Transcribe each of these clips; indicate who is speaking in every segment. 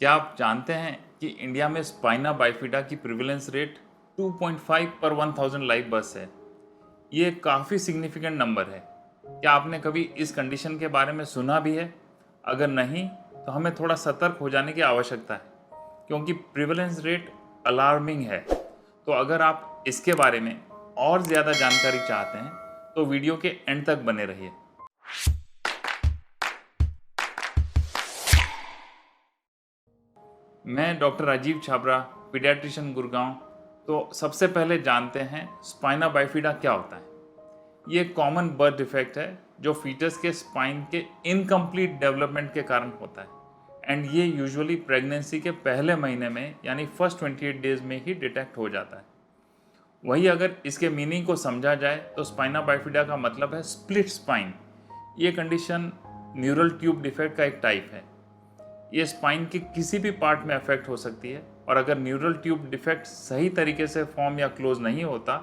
Speaker 1: क्या आप जानते हैं कि इंडिया में स्पाइना बाइफिडा की प्रिवेलेंस रेट 2.5 पर 1000 लाइव बर्थ है। ये काफ़ी सिग्निफिकेंट नंबर है। क्या आपने कभी इस कंडीशन के बारे में सुना भी है? अगर नहीं, तो हमें थोड़ा सतर्क हो जाने की आवश्यकता है, क्योंकि प्रिवेलेंस रेट अलार्मिंग है। तो अगर आप इसके बारे में और ज़्यादा जानकारी चाहते हैं, तो वीडियो के एंड तक बने रहिए। मैं डॉक्टर राजीव छाबरा, पीडियाट्रिशियन गुड़गांव। तो सबसे पहले जानते हैं स्पाइना बाइफिडा क्या होता है। ये कॉमन बर्थ डिफेक्ट है जो फीटस के स्पाइन के इनकम्प्लीट डेवलपमेंट के कारण होता है, एंड ये यूजुअली प्रेगनेंसी के पहले महीने में यानी फर्स्ट 28 डेज में ही डिटेक्ट हो जाता है। वही अगर इसके मीनिंग को समझा जाए तो स्पाइना बाइफिडा का मतलब है स्प्लिट स्पाइन। ये कंडीशन न्यूरल ट्यूब डिफेक्ट का एक टाइप है। ये स्पाइन के किसी भी पार्ट में अफेक्ट हो सकती है, और अगर न्यूरल ट्यूब डिफेक्ट सही तरीके से फॉर्म या क्लोज नहीं होता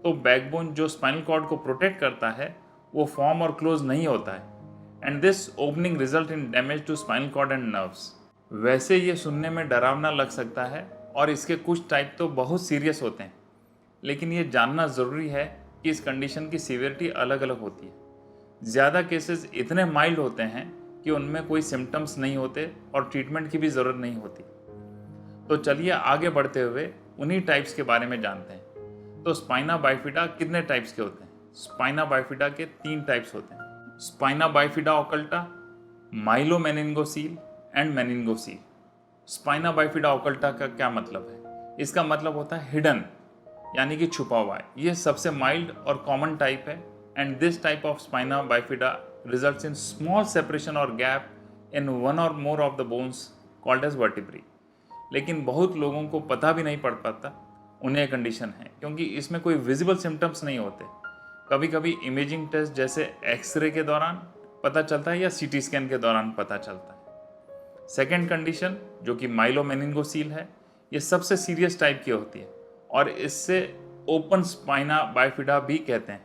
Speaker 1: तो बैकबोन जो स्पाइनल कॉर्ड को प्रोटेक्ट करता है वो फॉर्म और क्लोज नहीं होता है, and this opening result in damage to spinal cord and nerves. वैसे ये सुनने में डरावना लग सकता है और इसके कुछ टाइप तो बहुत सीरियस होते हैं, लेकिन ये जानना ज़रूरी है कि इस कंडीशन की सीवियरिटी अलग अलग होती है। ज़्यादा केसेस इतने माइल्ड होते हैं कि उनमें कोई सिम्टम्स नहीं होते और ट्रीटमेंट की भी ज़रूरत नहीं होती। तो चलिए आगे बढ़ते हुए उन्हीं टाइप्स के बारे में जानते हैं। तो स्पाइना बाइफिडा कितने टाइप्स के होते हैं? स्पाइना बाइफिडा के 3 टाइप्स होते हैं: spina bifida occulta, myelomeningocele and meningocele. Spina bifida occulta का क्या मतलब है? इसका मतलब होता है हिडन, यानी कि छुपा हुआ है। ये सबसे माइल्ड और कॉमन टाइप है, and this type of spina bifida results in small separation or gap in one or more of the bones called as vertebrae। लेकिन बहुत लोगों को पता भी नहीं पड़ पाता उन्हें कंडीशन है, क्योंकि इसमें कोई विजिबल सिम्टम्स नहीं होते। कभी कभी इमेजिंग टेस्ट जैसे एक्सरे के दौरान पता चलता है या सीटी स्कैन के दौरान पता चलता है। सेकेंड कंडीशन जो कि माइलोमेनिंगोसील है, ये सबसे सीरियस टाइप की होती है और इससे ओपन स्पाइना बाइफिडा भी कहते हैं।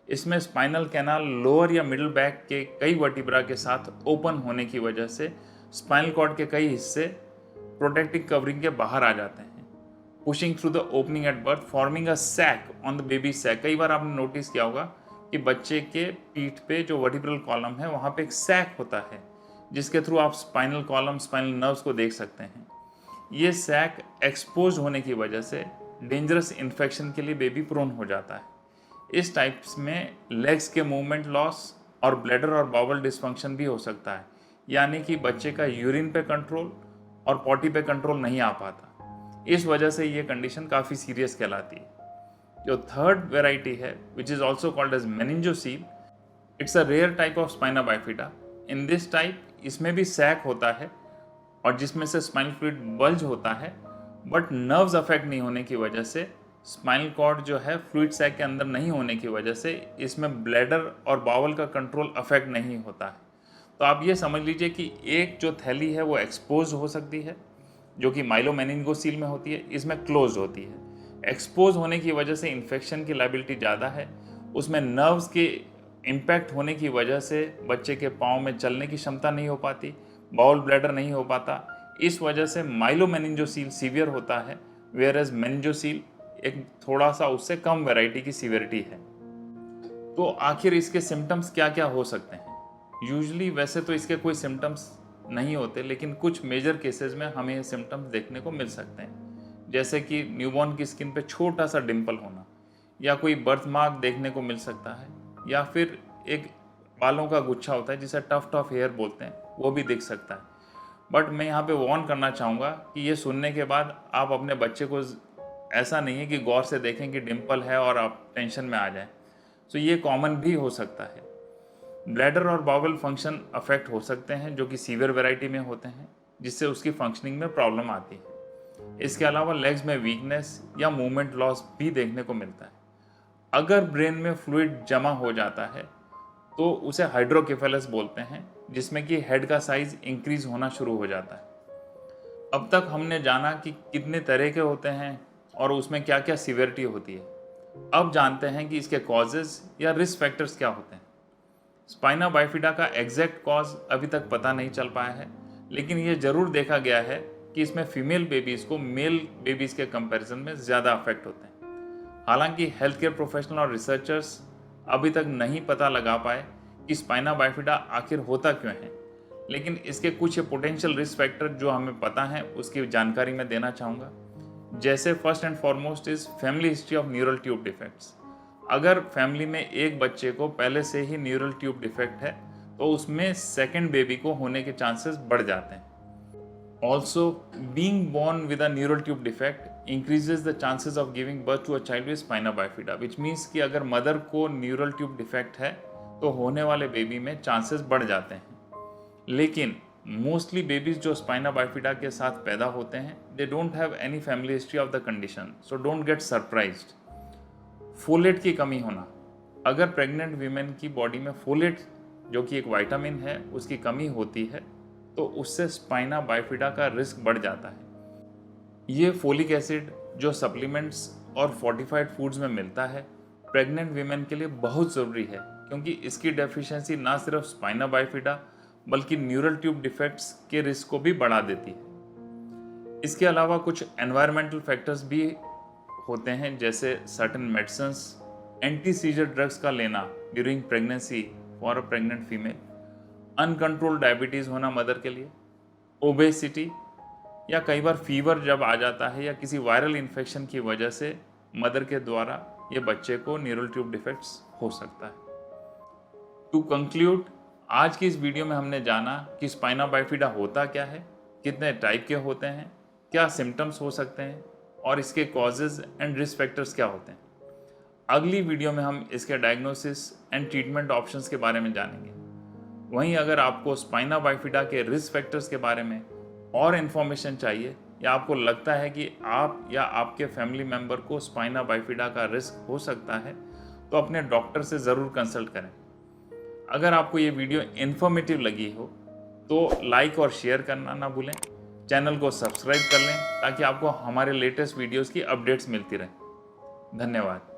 Speaker 1: इसमें स्पाइनल कैनाल लोअर या मिडिल बैक के कई वर्टिब्रा के साथ ओपन होने की वजह से स्पाइनल कॉर्ड के कई हिस्से प्रोटेक्टिव कवरिंग के बाहर आ जाते हैं, pushing through the opening at birth forming a sac on the baby sac. कई बार आपने नोटिस किया होगा कि बच्चे के पीठ पे जो वर्टिब्रल कॉलम है वहाँ पे एक सैक होता है, जिसके थ्रू आप स्पाइनल कॉलम, स्पाइनल नर्व्स को देख सकते हैं। ये सैक एक्सपोज होने की वजह से डेंजरस इन्फेक्शन के लिए बेबी प्रोन हो जाता है। इस टाइप्स में लेग्स के मूवमेंट लॉस और ब्लैडर और बाउल डिस्फंक्शन भी हो सकता है, यानी कि बच्चे का यूरिन पे कंट्रोल और पॉटी पे कंट्रोल नहीं आ पाता। इस वजह से ये कंडीशन काफ़ी सीरियस कहलाती है। जो थर्ड वेराइटी है which is also called as meningocele, it's a rare type of spina bifida. In this type इसमें भी सैक होता है और जिसमें से स्पाइनल फ्लूइड बल्ज होता है, बट नर्व्स अफेक्ट नहीं होने की वजह से, स्पाइनल कॉर्ड जो है फ्लूइड सैक के अंदर नहीं होने की वजह से इसमें ब्लैडर और बावल का कंट्रोल अफेक्ट नहीं होता है। तो आप ये समझ लीजिए कि एक जो थैली है वो एक्सपोज हो सकती है, जो कि माइलोमेनिंगोसील में होती है, इसमें क्लोज होती है। एक्सपोज होने की वजह से इन्फेक्शन की लायबिलिटी ज़्यादा है। उसमें नर्व्स के इम्पैक्ट होने की वजह से बच्चे के पाँव में चलने की क्षमता नहीं हो पाती, बाउल ब्लैडर नहीं हो पाता। इस वजह से माइलोमेनिंजोसील सीवियर होता है, वेयर एज मेनिंजोसील एक थोड़ा सा उससे कम वैरायटी की सीवियरिटी है। तो आखिर इसके सिम्टम्स क्या क्या हो सकते हैं? यूजुअली वैसे तो इसके कोई सिम्टम्स नहीं होते, लेकिन कुछ मेजर केसेस में हमें ये सिम्टम्स देखने को मिल सकते हैं, जैसे कि न्यूबॉर्न की स्किन पे छोटा सा डिम्पल होना, या कोई बर्थ मार्क देखने को मिल सकता है, या फिर एक बालों का गुच्छा होता है जिसे टफ्ट ऑफ हेयर बोलते हैं, वो भी दिख सकता है। बट मैं यहाँ पे वार्न करना चाहूँगा कि ये सुनने के बाद आप अपने बच्चे को ऐसा नहीं है कि गौर से देखें कि डिम्पल है और आप टेंशन में आ जाएं। तो ये कॉमन भी हो सकता है। ब्लैडर और बाउल फंक्शन अफेक्ट हो सकते हैं, जो कि सीवियर वैरायटी में होते हैं, जिससे उसकी फंक्शनिंग में प्रॉब्लम आती है। इसके अलावा लेग्स में वीकनेस या मूवमेंट लॉस भी देखने को मिलता है। अगर ब्रेन में फ्लूइड जमा हो जाता है तो उसे हाइड्रोकेफेलस बोलते हैं, जिसमें कि हेड का साइज इंक्रीज होना शुरू हो जाता है। अब तक हमने जाना कि कितने तरह के होते हैं और उसमें क्या क्या सीवियरिटी होती है। अब जानते हैं कि इसके कॉजेज या रिस्क फैक्टर्स क्या होते हैं। स्पाइना बाइफिडा का एग्जैक्ट कॉज अभी तक पता नहीं चल पाया है, लेकिन ये ज़रूर देखा गया है कि इसमें फीमेल बेबीज़ को मेल बेबीज़ के कंपैरिजन में ज़्यादा अफेक्ट होते हैं। हालांकि हेल्थ केयर प्रोफेशनल और रिसर्चर्स अभी तक नहीं पता लगा पाए कि स्पाइना बाइफिडा आखिर होता क्यों है, लेकिन इसके कुछ पोटेंशियल रिस्क फैक्टर जो हमें पता है उसकी जानकारी मैं देना चाहूँगा। जैसे first and foremost is family history of neural tube defects. अगर फैमिली में एक बच्चे को पहले से ही न्यूरल ट्यूब डिफेक्ट है तो उसमें सेकेंड बेबी को होने के चांसेस बढ़ जाते हैं। Also being born with a neural tube defect increases the chances of giving birth to a child with spina bifida, which means कि अगर मदर को न्यूरल ट्यूब डिफेक्ट है तो होने वाले बेबी में चांसेस बढ़ जाते हैं। लेकिन मोस्टली बेबीज जो स्पाइना बाइफिडा के साथ पैदा होते हैं they don't have any family history of the condition, so don't get surprised. Folate की कमी होना, अगर प्रेग्नेंट वीमेन की बॉडी में फोलेट जो कि एक विटामिन है उसकी कमी होती है तो उससे स्पाइना बाइफिडा का रिस्क बढ़ जाता है। ये फोलिक एसिड जो सप्लीमेंट्स और फोर्टिफाइड फूड्स में मिलता है प्रेग्नेंट वीमेन के लिए बहुत ज़रूरी है, क्योंकि इसकी डेफिशिएंसी ना सिर्फ स्पाइना बाइफिडा बल्कि न्यूरल ट्यूब डिफेक्ट्स के रिस्क को भी बढ़ा देती है। इसके अलावा कुछ एनवायरमेंटल फैक्टर्स भी होते हैं, जैसे certain medicines, anti scissor drugs का लेना during pregnancy for a pregnant female, uncontrolled diabetes होना मदर के लिए, ओबेसिटी, या कई बार फीवर जब आ जाता है या किसी वायरल इन्फेक्शन की वजह से मदर के द्वारा ये बच्चे को न्यूरल ट्यूब डिफेक्ट्स हो सकता है। टू कंक्लूड, आज की इस वीडियो में हमने जाना कि स्पाइना बाइफिडा होता क्या है, कितने टाइप के होते हैं, क्या सिम्टम्स हो सकते हैं और इसके कॉजेज एंड रिस्क फैक्टर्स क्या होते हैं। अगली वीडियो में हम इसके डायग्नोसिस एंड ट्रीटमेंट ऑप्शंस के बारे में जानेंगे। वहीं अगर आपको स्पाइना बाइफिडा के रिस्क फैक्टर्स के बारे में और इन्फॉर्मेशन चाहिए या आपको लगता है कि आप या आपके फैमिली मेम्बर को स्पाइना बाइफिडा का रिस्क हो सकता है तो अपने डॉक्टर से ज़रूर कंसल्ट करें। अगर आपको ये वीडियो इन्फॉर्मेटिव लगी हो तो लाइक और शेयर करना ना भूलें, चैनल को सब्सक्राइब कर लें ताकि आपको हमारे लेटेस्ट वीडियोज़ की अपडेट्स मिलती रहें। धन्यवाद।